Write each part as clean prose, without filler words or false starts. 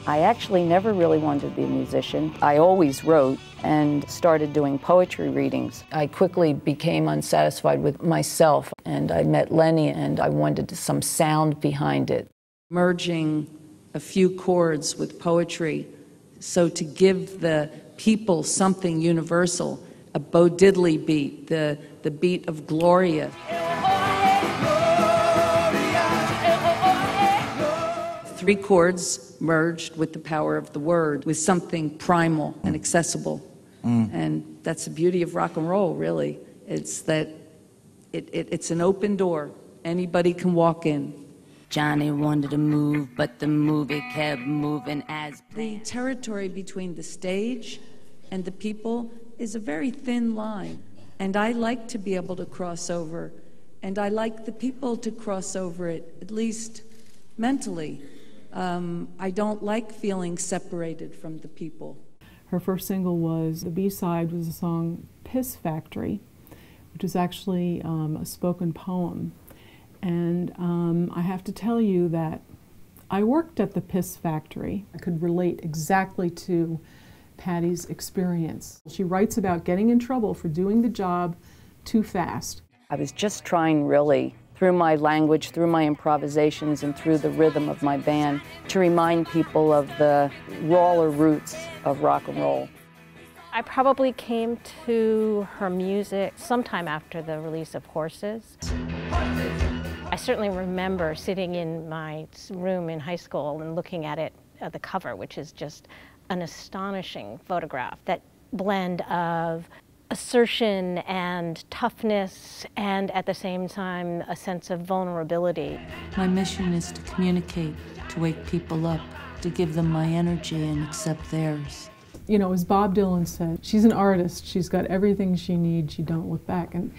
I actually never really wanted to be a musician. I always wrote and started doing poetry readings. I quickly became unsatisfied with myself, and I met Lenny, and I wanted some sound behind it. Merging a few chords with poetry, so to give the people something universal, a Bo Diddley beat, the beat of Gloria. 3 chords merged with the power of the word, with something primal and accessible. And that's the beauty of rock and roll, really. It's that it's an open door. Anybody can walk in. Johnny wanted to move, but the movie kept moving as planned. The territory between the stage and the people is a very thin line. And I like to be able to cross over. And I like the people to cross over it, at least mentally. I don't like feeling separated from the people. Her first single was, the B-side was the song Piss Factory, which is actually a spoken poem. And I have to tell you that I worked at the Piss Factory. I could relate exactly to Patti's experience. She writes about getting in trouble for doing the job too fast. I was just trying really, through my language, through my improvisations, and through the rhythm of my band, to remind people of the rawer roots of rock and roll. I probably came to her music sometime after the release of Horses. I certainly remember sitting in my room in high school and looking at it, at the cover, which is just an astonishing photograph, that blend of assertion and toughness, and at the same time a sense of vulnerability. My mission is to communicate, to wake people up, to give them my energy and accept theirs. You know, as Bob Dylan said, she's an artist. She's got everything she needs. She don't look back. And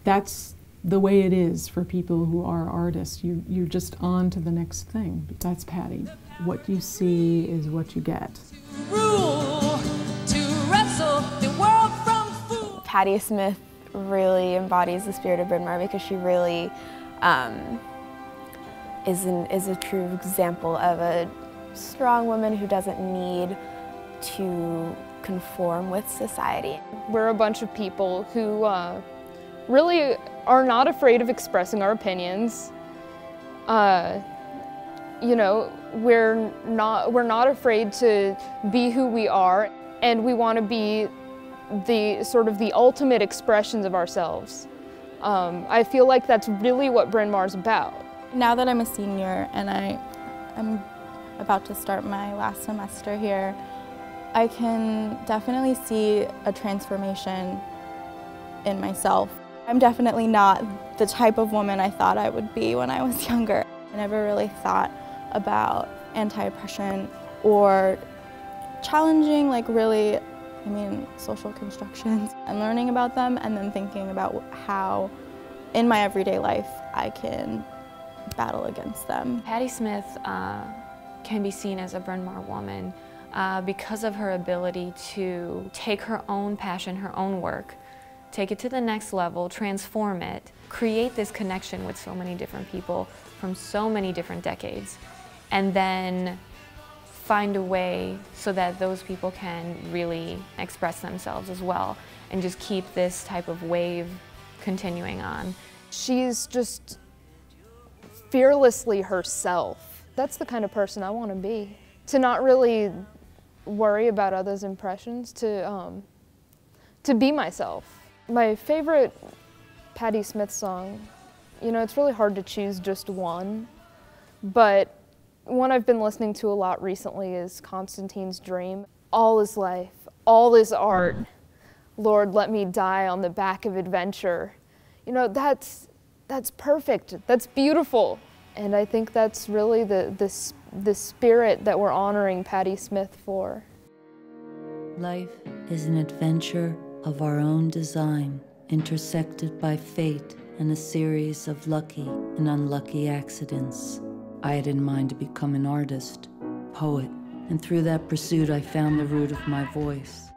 that's the way it is for people who are artists. You're just on to the next thing. That's Patti. What you see is what you get. Patti Smith really embodies the spirit of Bryn Mawr, because she really is a true example of a strong woman who doesn't need to conform with society. We're a bunch of people who really are not afraid of expressing our opinions. You know, we're not afraid to be who we are, and we want to be the ultimate expressions of ourselves. I feel like that's really what Bryn Mawr's about. Now that I'm a senior and I'm about to start my last semester here, I can definitely see a transformation in myself. I'm definitely not the type of woman I thought I would be when I was younger. I never really thought about anti-oppression or challenging, like really, social constructions, and learning about them, and then thinking about how in my everyday life I can battle against them. Patti Smith can be seen as a Bryn Mawr woman because of her ability to take her own passion, her own work, take it to the next level, transform it, create this connection with so many different people from so many different decades, and then find a way so that those people can really express themselves as well, and just keep this type of wave continuing on. She's just fearlessly herself. That's the kind of person I want to be. To not really worry about others' impressions, to be myself. My favorite Patti Smith song, it's really hard to choose just one, but one I've been listening to a lot recently is Constantine's Dream. All is life, all is art. Lord, let me die on the back of adventure. That's perfect, that's beautiful. And I think that's really the spirit that we're honoring Patti Smith for. Life is an adventure of our own design, intersected by fate and a series of lucky and unlucky accidents. I had in mind to become an artist, poet, and through that pursuit I found the root of my voice.